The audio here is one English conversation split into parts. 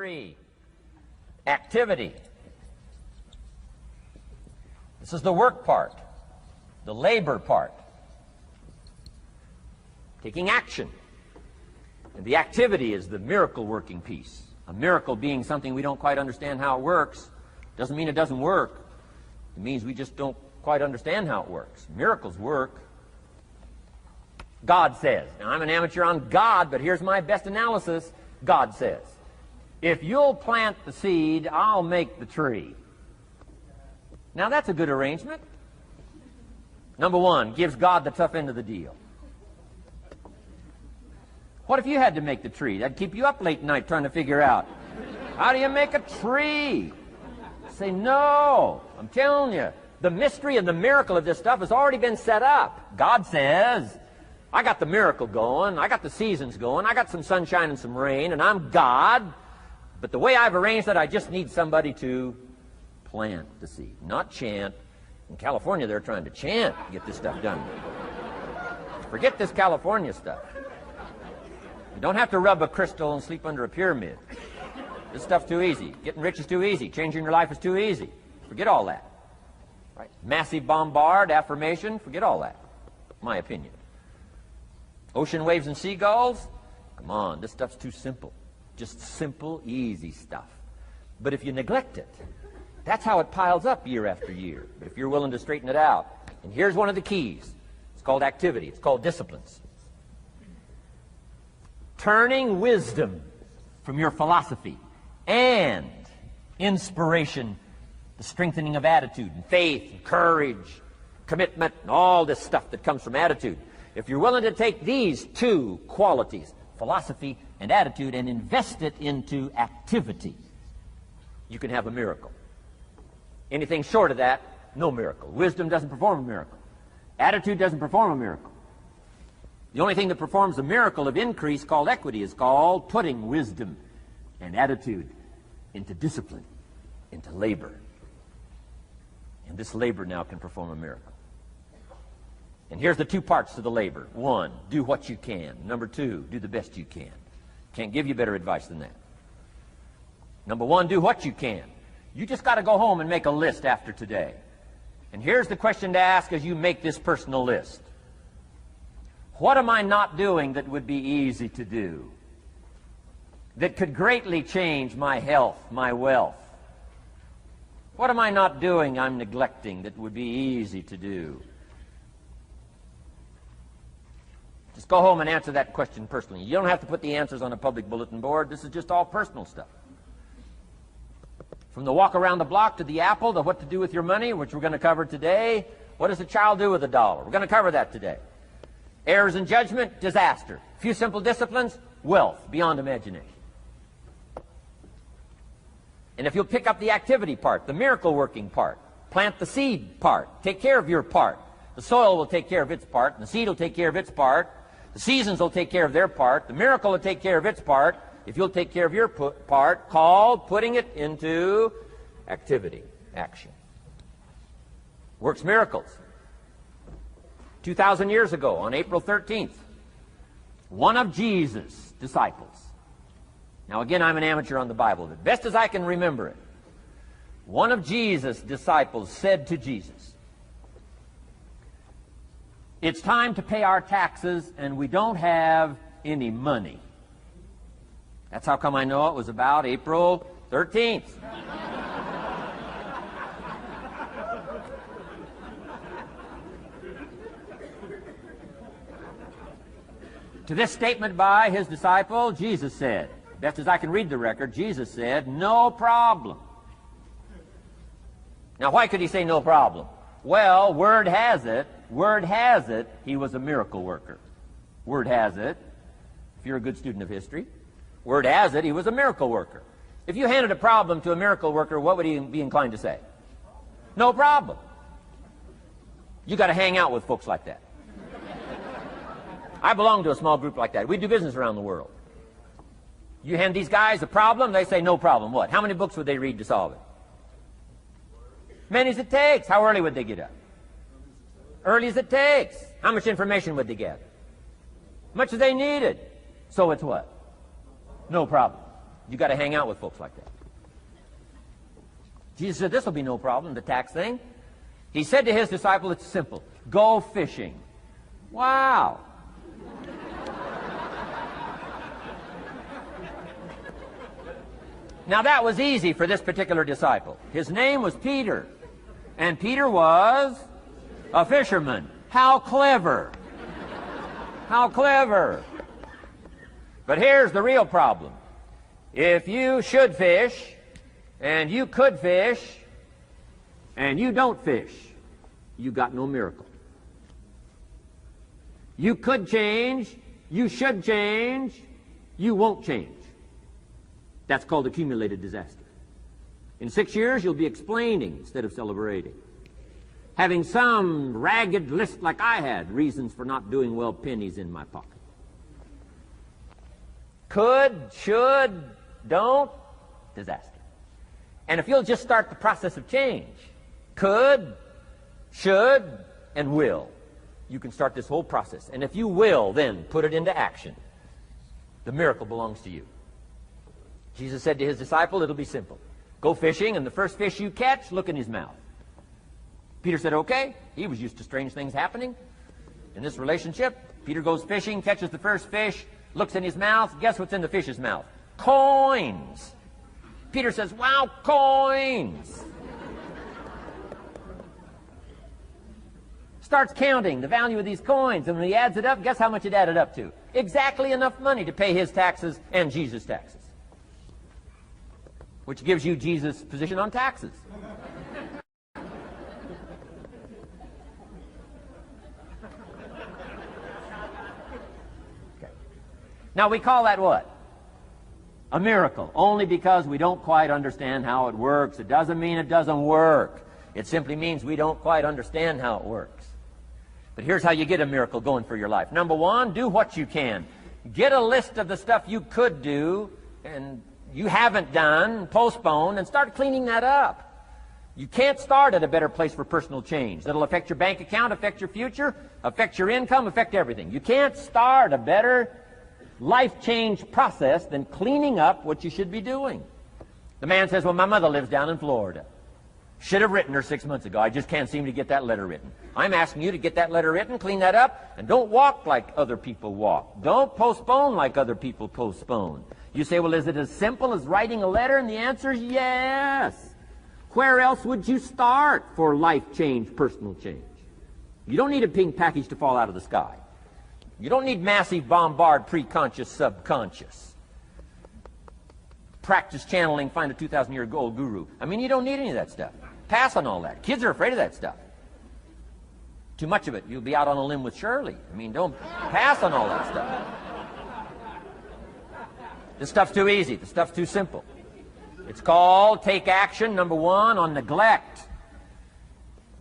3. Activity. This is the work part, the labor part. Taking action. And the activity is the miracle working piece. A miracle being something we don't quite understand how it works doesn't mean it doesn't work. It means we just don't quite understand how it works. Miracles work. God says. Now, I'm an amateur on God, but here's my best analysis. God says, if you'll plant the seed, I'll make the tree. Now, that's a good arrangement. Number one, gives God the tough end of the deal. What if you had to make the tree? That'd keep you up late at night trying to figure out, how do you make a tree? Say, no. I'm telling you, the mystery and the miracle of this stuff has already been set up. God says, I got the miracle going, I got the seasons going, I got some sunshine and some rain, and I'm God. But the way I've arranged it, I just need somebody to plant the seed, not chant. In California, they're trying to chant to get this stuff done. Forget this California stuff. You don't have to rub a crystal and sleep under a pyramid. This stuff's too easy. Getting rich is too easy. Changing your life is too easy. Forget all that. Right? Massive bombard, affirmation, forget all that. My opinion. Ocean waves and seagulls? Come on, this stuff's too simple. Just simple, easy stuff. But if you neglect it, that's how it piles up year after year. But if you're willing to straighten it out, and here's one of the keys. It's called activity. It's called disciplines. Turning wisdom from your philosophy and inspiration, the strengthening of attitude and faith and courage, commitment, and all this stuff that comes from attitude. If you're willing to take these two qualities, philosophy and attitude, and invest it into activity, you can have a miracle. Anything short of that, no miracle. Wisdom doesn't perform a miracle. Attitude doesn't perform a miracle. The only thing that performs a miracle of increase called equity is called putting wisdom and attitude into discipline, into labor. And this labor now can perform a miracle. And here's the two parts to the labor. One, do what you can. Number two, do the best you can. Can't give you better advice than that. Number one, do what you can. You just got to go home and make a list after today. And here's the question to ask as you make this personal list. What am I not doing that would be easy to do? That could greatly change my health, my wealth? What am I not doing I'm neglecting that would be easy to do? Just go home and answer that question personally. You don't have to put the answers on a public bulletin board. This is just all personal stuff. From the walk around the block to the apple to what to do with your money, which we're going to cover today. What does a child do with $1? We're going to cover that today. Errors in judgment, disaster. A few simple disciplines, wealth beyond imagination. And if you'll pick up the activity part, the miracle working part, plant the seed part, take care of your part. The soil will take care of its part, and the seed will take care of its part. The seasons will take care of their part. The miracle will take care of its part. If you'll take care of your part, called putting it into activity, action. Works miracles. 2,000 years ago, on April 13th, one of Jesus' disciples. Now again, I'm an amateur on the Bible, but best as I can remember it, one of Jesus' disciples said to Jesus, "It's time to pay our taxes, and we don't have any money." That's how come I know it was about April 13th. To this statement by his disciple, Jesus said, best as I can read the record, Jesus said, "No problem." Now, why could he say no problem? Well, word has it, he was a miracle worker. Word has it, if you're a good student of history, word has it, he was a miracle worker. If you handed a problem to a miracle worker, what would he be inclined to say? No problem. You got to hang out with folks like that. I belong to a small group like that. We do business around the world. You hand these guys a problem, they say no problem. What? How many books would they read to solve it? Many as it takes. How early would they get up? Early as it takes. How much information would they get? Much as they needed. So it's what? No problem. You got to hang out with folks like that. Jesus said, this will be no problem, the tax thing. He said to his disciple, it's simple. Go fishing. Wow. Now that was easy for this particular disciple. His name was Peter. And Peter was a fisherman. How clever. How clever. But here's the real problem. If you should fish, and you could fish, and you don't fish, you got no miracle. You could change, you should change, you won't change. That's called accumulated disaster. In 6 years, you'll be explaining instead of celebrating. Having some ragged list like I had, reasons for not doing well, pennies in my pocket. Could, should, don't, disaster. And if you'll just start the process of change, could, should, and will, you can start this whole process. And if you will, then put it into action, the miracle belongs to you. Jesus said to his disciple, it'll be simple. Go fishing, and the first fish you catch, look in his mouth. Peter said, okay. He was used to strange things happening in this relationship. Peter goes fishing, catches the first fish, looks in his mouth. Guess what's in the fish's mouth? Coins. Peter says, wow, coins. Starts counting the value of these coins, and when he adds it up, guess how much it added up to? Exactly enough money to pay his taxes and Jesus' taxes. Which gives you Jesus' position on taxes. Okay. Now we call that what? A miracle. Only because we don't quite understand how it works. It doesn't mean it doesn't work. It simply means we don't quite understand how it works. But here's how you get a miracle going for your life. Number one, do what you can. Get a list of the stuff you could do and you haven't done, postponed, and start cleaning that up. You can't start at a better place for personal change. That'll affect your bank account, affect your future, affect your income, affect everything. You can't start a better life change process than cleaning up what you should be doing. The man says, well, my mother lives down in Florida. Should have written her 6 months ago. I just can't seem to get that letter written. I'm asking you to get that letter written, clean that up, and don't walk like other people walk. Don't postpone like other people postpone. You say, well, is it as simple as writing a letter? And the answer is yes. Where else would you start for life change, personal change? You don't need a pink package to fall out of the sky. You don't need massive bombard, pre-conscious, subconscious. Practice channeling, find a 2,000-year-old guru. I mean, you don't need any of that stuff. Pass on all that. Kids are afraid of that stuff. Too much of it, you'll be out on a limb with Shirley. I mean, don't pass on all that stuff. This stuff's too easy. This stuff's too simple. It's called take action, number one, on neglect,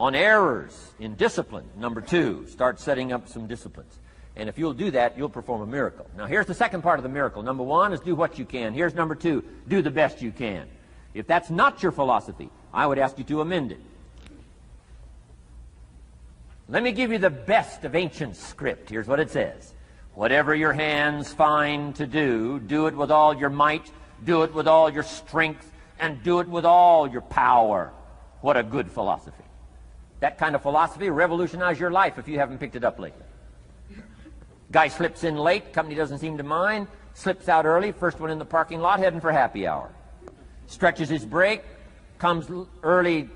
on errors in discipline. Number two, start setting up some disciplines. And if you'll do that, you'll perform a miracle. Now, here's the second part of the miracle. Number one is do what you can. Here's number two, do the best you can. If that's not your philosophy, I would ask you to amend it. Let me give you the best of ancient script. Here's what it says. Whatever your hands find to do, do it with all your might, do it with all your strength, and do it with all your power. What a good philosophy. That kind of philosophy will revolutionize your life if you haven't picked it up lately. Guy slips in late, company doesn't seem to mind, slips out early, first one in the parking lot, heading for happy hour. Stretches his break, comes early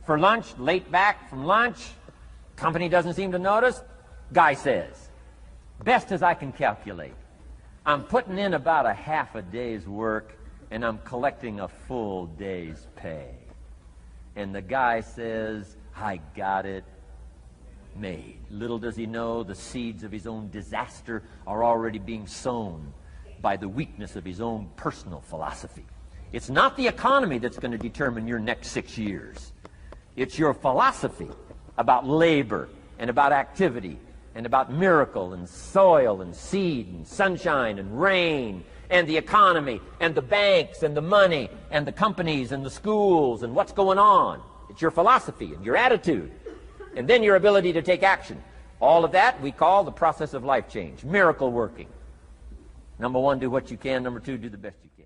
for lunch, late back from lunch, company doesn't seem to notice. Guy says, best as I can calculate, I'm putting in about a half a day's work and I'm collecting a full day's pay. And the guy says, I got it made. Little does he know the seeds of his own disaster are already being sown by the weakness of his own personal philosophy. It's not the economy that's going to determine your next 6 years. It's your philosophy about labor and about activity and about miracle and soil and seed and sunshine and rain and the economy and the banks and the money and the companies and the schools and what's going on. It's your philosophy and your attitude and then your ability to take action. All of that we call the process of life change, miracle working. Number one, do what you can. Number two, do the best you can.